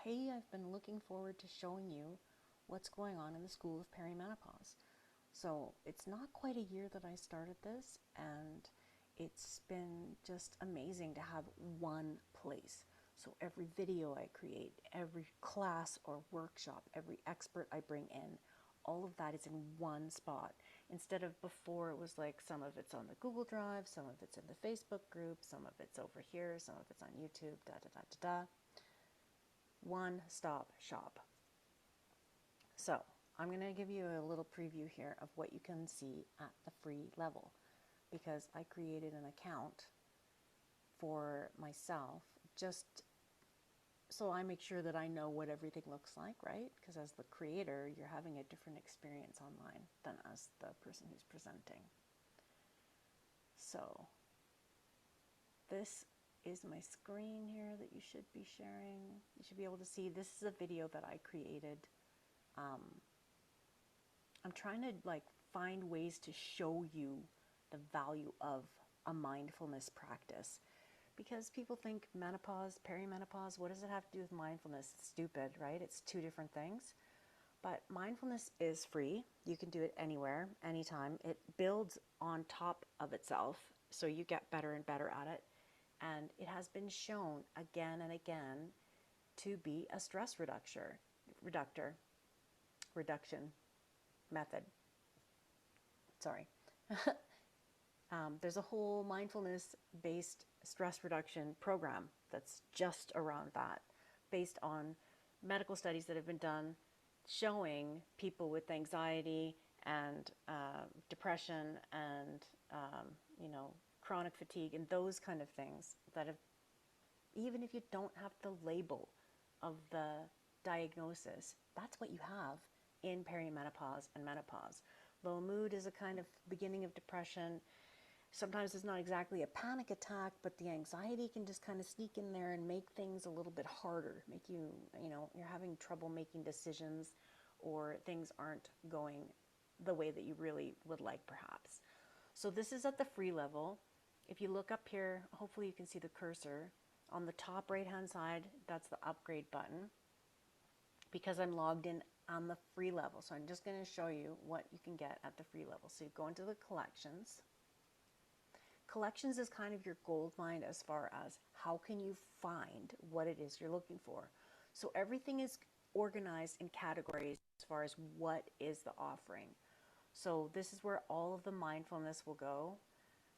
hey, I've been looking forward to showing you what's going on in the School of Perimenopause. So it's not quite a year that I started this, and it's been just amazing to have one place. So every video I create, every class or workshop, every expert I bring in, all of that is in one spot. Instead of before, it was like some of it's on the Google Drive, some of it's in the Facebook group, some of it's over here, some of it's on YouTube, da da da da da. One stop shop. So I'm going to give you a little preview here of what you can see at the free level, because I created an account for myself just so I make sure that I know what everything looks like, right? Because as the creator, you're having a different experience online than as the person who's presenting. So this is my screen here that you should be sharing. You should be able to see this is a video that I created. I'm trying to find ways to show you the value of a mindfulness practice, because people think menopause, perimenopause, what does it have to do with mindfulness? It's stupid, right? It's two different things. But mindfulness is free. You can do it anywhere, anytime. It builds on top of itself, so you get better and better at it. And it has been shown again and again to be a stress reduction method. Sorry. There's a whole mindfulness-based stress reduction program that's just around that, based on medical studies that have been done showing people with anxiety and depression and chronic fatigue and those kind of things that have, even if you don't have the label of the diagnosis, that's what you have in perimenopause and menopause. Low mood is a kind of beginning of depression. Sometimes it's not exactly a panic attack, but the anxiety can just kind of sneak in there and make things a little bit harder, make you, you're having trouble making decisions, or things aren't going the way that you really would like, perhaps. So this is at the free level. If you look up here, hopefully you can see the cursor. On the top right-hand side, that's the upgrade button, because I'm logged in on the free level. So I'm just going to show you what you can get at the free level. So you go into the collections. Collections is kind of your gold mine as far as how can you find what it is you're looking for. So everything is organized in categories as far as what is the offering. So this is where all of the mindfulness will go.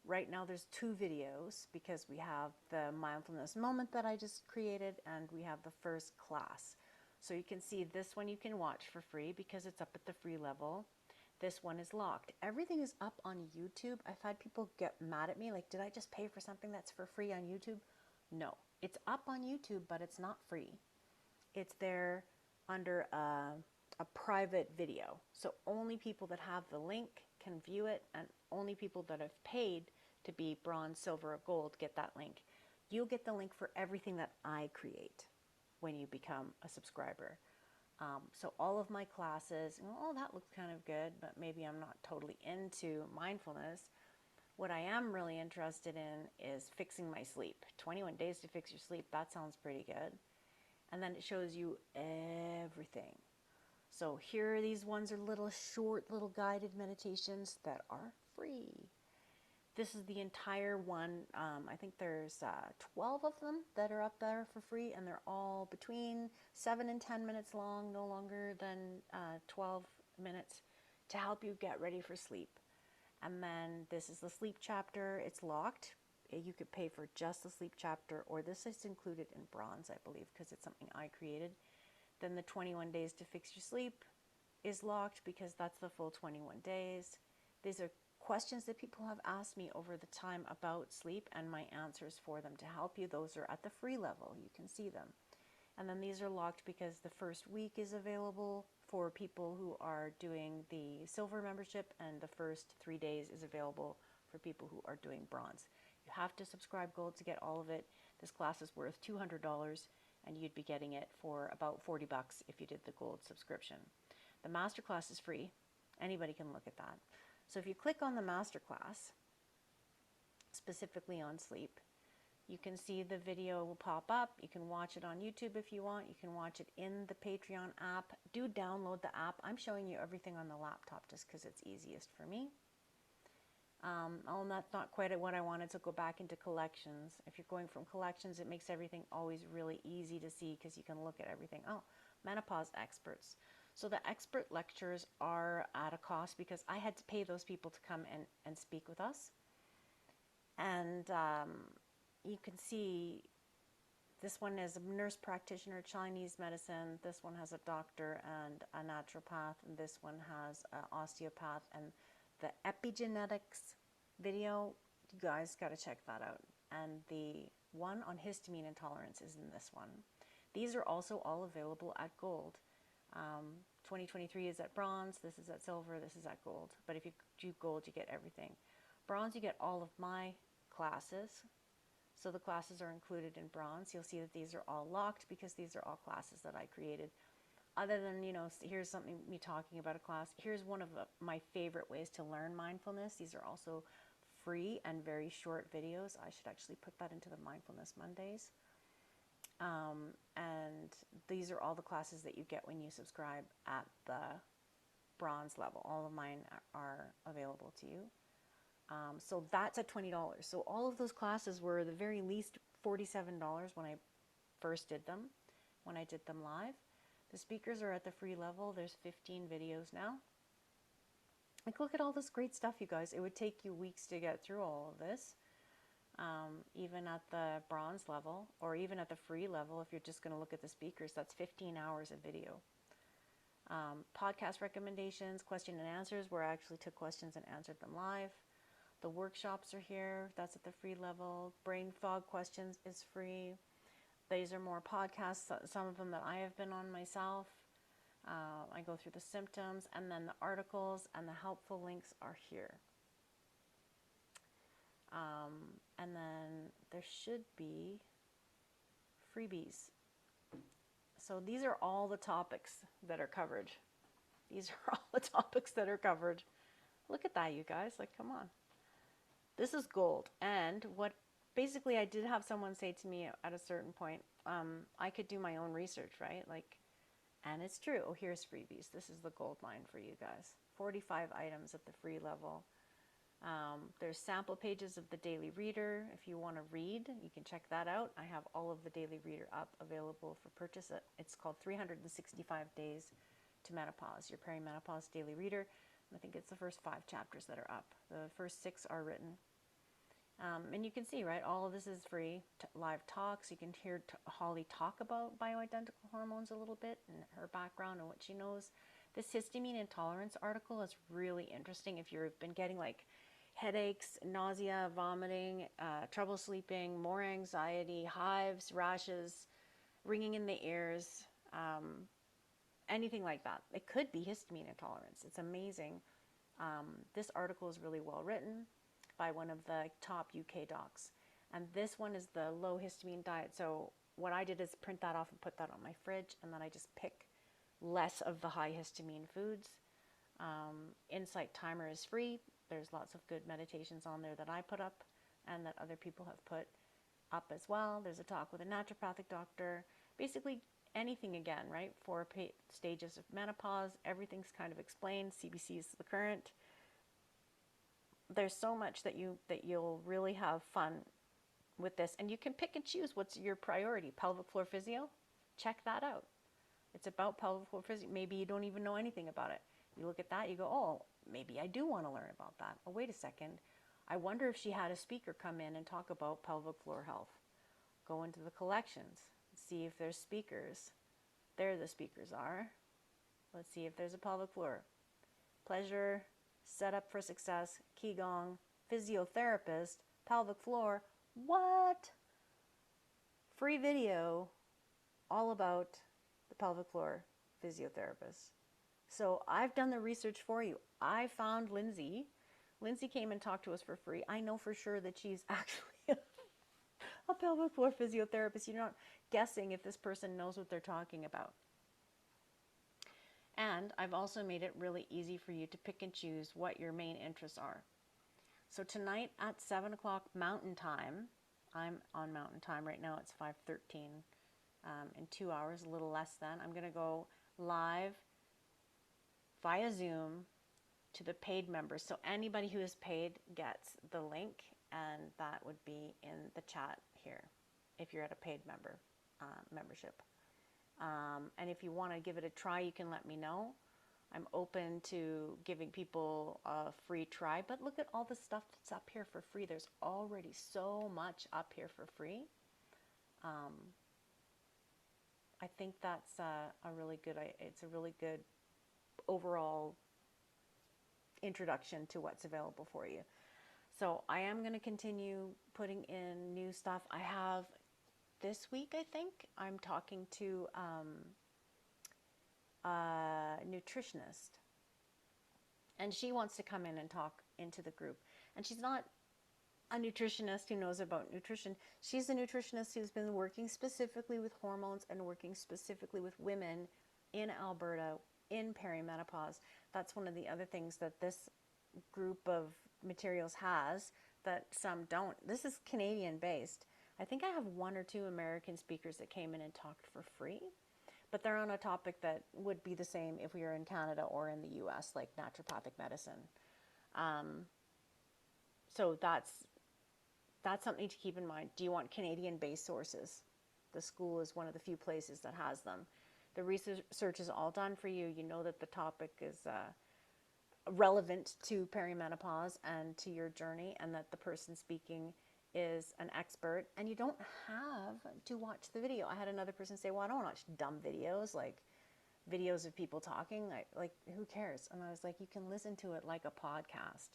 Right now there's 2 videos, because we have the mindfulness moment that I just created, and we have the first class. So you can see this one you can watch for free because it's up at the free level. This one is locked. Everything is up on YouTube. I've had people get mad at me, like, did I just pay for something that's for free on YouTube? No, it's up on YouTube, but it's not free. It's there under a private video. So only people that have the link can view it, and only people that have paid to be bronze, silver, or gold get that link. You'll get the link for everything that I create when you become a subscriber. So all of my classes, oh, that looks kind of good, but maybe I'm not totally into mindfulness. What I am really interested in is fixing my sleep. 21 days to fix your sleep, that sounds pretty good. And then it shows you everything. So here, these ones are little short, little guided meditations that are free. This is the entire one. I think there's 12 of them that are up there for free, and they're all between 7 and 10 minutes long, no longer than 12 minutes, to help you get ready for sleep. And then this is the sleep chapter. It's locked. You could pay for just the sleep chapter, or this is included in bronze, I believe, because it's something I created. Then the 21 days to fix your sleep is locked, because that's the full 21 days. These are questions that people have asked me over the time about sleep, and my answers for them to help you. Those are at the free level. You can see them. And then these are locked because the first week is available for people who are doing the silver membership, and the first 3 days is available for people who are doing bronze. You have to subscribe gold to get all of it. This class is worth $200, and you'd be getting it for about 40 bucks if you did the gold subscription. The masterclass is free. Anybody can look at that. So if you click on the masterclass, specifically on sleep, You can see the video will pop up. You can watch it on YouTube if you want. You can watch it in the Patreon app. Do download the app. I'm showing you everything on the laptop just because it's easiest for me. That's not quite what I wanted to go back into collections. If you're going from collections, it makes everything always really easy to see because you can look at everything. Oh, menopause experts. So the expert lectures are at a cost because I had to pay those people to come and speak with us. And you can see this one is a nurse practitioner, Chinese medicine. This one has a doctor and a naturopath. And this one has an osteopath. And the epigenetics video, you guys got to check that out. And the one on histamine intolerance is in this one. These are also all available at gold. 2023 is at bronze, this is at silver, this is at gold. But if you do gold, you get everything. Bronze, you get all of my classes. So the classes are included in bronze. You'll see that these are all locked because these are all classes that I created. Other than, you know, here's something, me talking about a class. Here's one of my favorite ways to learn mindfulness. These are also free and very short videos. I should actually put that into the Mindfulness Mondays. And these are all the classes that you get when you subscribe at the bronze level. All of mine are available to you. So that's at $20. So all of those classes were the very least $47 when I first did them, when I did them live. The speakers are at the free level. There's 15 videos now. Like, look at all this great stuff, you guys. It would take you weeks to get through all of this. Even at the bronze level, or even at the free level, if you're just going to look at the speakers, that's 15 hours of video. Podcast recommendations, question and answers, where I actually took questions and answered them live. The workshops are here. That's at the free level. Brain fog questions is free. These are more podcasts, some of them that I have been on myself. I go through the symptoms, and then the articles and the helpful links are here. And then there should be freebies. So these are all the topics that are covered. These are all the topics that are covered. Look at that, you guys. Like, come on. This is gold. And what basically I did have someone say to me at a certain point, I could do my own research, right? Like, and it's true. Oh, here's freebies. This is the gold mine for you guys. 45 items at the free level. There's sample pages of the Daily Reader. If you want to read, you can check that out. I have all of the Daily Reader up available for purchase. It's called 365 Days to Menopause, your Perimenopause Daily Reader. And I think it's the first 5 chapters that are up. The first 6 are written. And you can see, right, all of this is free. Live talks. You can hear Holly talk about bioidentical hormones a little bit and her background and what she knows. This histamine intolerance article is really interesting if you've been getting like headaches, nausea, vomiting, trouble sleeping, more anxiety, hives, rashes, ringing in the ears, anything like that. It could be histamine intolerance. It's amazing. This article is really well written by one of the top UK docs. And this one is the low histamine diet. So what I did is print that off and put that on my fridge, and then I just pick less of the high histamine foods. Insight Timer is free. There's lots of good meditations on there that I put up and that other people have put up as well. There's a talk with a naturopathic doctor. Basically anything again, right? 4 stages of menopause. Everything's kind of explained. CBC is the current. There's so much that you'll really have fun with this, and you can pick and choose what's your priority. Pelvic floor physio, check that out. It's about pelvic floor physio. Maybe you don't even know anything about it. You look at that, you go, oh, maybe I do want to learn about that. Oh, wait a second. I wonder if she had a speaker come in and talk about pelvic floor health. Go into the collections, see if there's speakers. There the speakers are. Let's see if there's a pelvic floor. Pleasure, set up for success, Qigong, physiotherapist, pelvic floor. What? Free video all about the pelvic floor physiotherapist. So I've done the research for you. I found Lindsay. Lindsay came and talked to us for free. I know for sure that she's actually a pelvic floor physiotherapist. You're not guessing if this person knows what they're talking about. And I've also made it really easy for you to pick and choose what your main interests are. So tonight at 7 o'clock Mountain Time, I'm on Mountain Time right now. It's 5:13. In 2 hours, a little less than, I'm going to go live via Zoom to the paid members. So anybody who is paid gets the link, and that would be in the chat here if you're at a paid membership. And if you want to give it a try, you can let me know. I'm open to giving people a free try, but look at all the stuff that's up here for free. There's already so much up here for free. I think that's it's a really good overall introduction to what's available for you. So I am going to continue putting in new stuff. I have this week, I think, I'm talking to a nutritionist, and she wants to come in and talk into the group. And she's not a nutritionist who knows about nutrition. She's a nutritionist who's been working specifically with hormones and working specifically with women in Alberta in perimenopause. That's one of the other things that this group of materials has that some don't. This is Canadian based. I think I have one or two American speakers that came in and talked for free, but they're on a topic that would be the same if we were in Canada or in the US, like naturopathic medicine. So that's something to keep in mind. Do you want Canadian-based sources? The school is one of the few places that has them. The research is all done for you. You know that the topic is relevant to perimenopause and to your journey, and that the person speaking is an expert, and you don't have to watch the video. I had another person say, well, I don't watch dumb videos, like videos of people talking. Like, who cares? And I was like, you can listen to it like a podcast,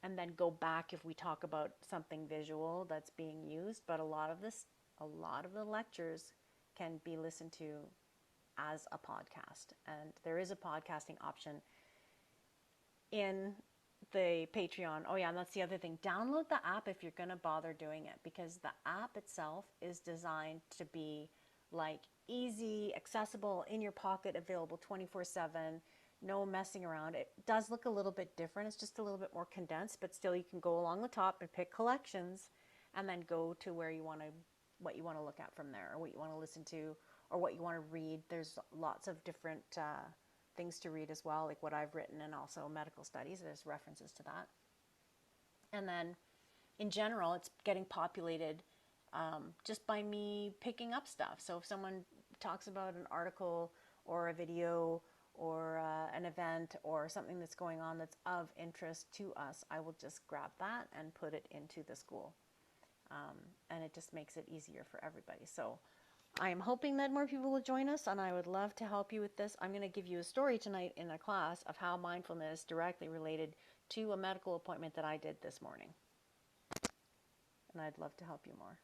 and then go back if we talk about something visual that's being used. But a lot of the lectures can be listened to as a podcast, and there is a podcasting option in the Patreon. Oh yeah, and that's the other thing. Download the app if you're going to bother doing it, because the app itself is designed to be like easy, accessible, in your pocket, available 24/7, no messing around. It does look a little bit different. It's just a little bit more condensed, but still you can go along the top and pick collections and then go to where you want to, what you want to look at from there, or what you want to listen to, or what you want to read. There's lots of different things to read as well, like what I've written, and also medical studies. There's references to that. And then in general, it's getting populated just by me picking up stuff. So if someone talks about an article or a video or an event or something that's going on that's of interest to us, I will just grab that and put it into the school. And it just makes it easier for everybody. So I am hoping that more people will join us, and I would love to help you with this. I'm going to give you a story tonight in a class of how mindfulness directly related to a medical appointment that I did this morning. And I'd love to help you more.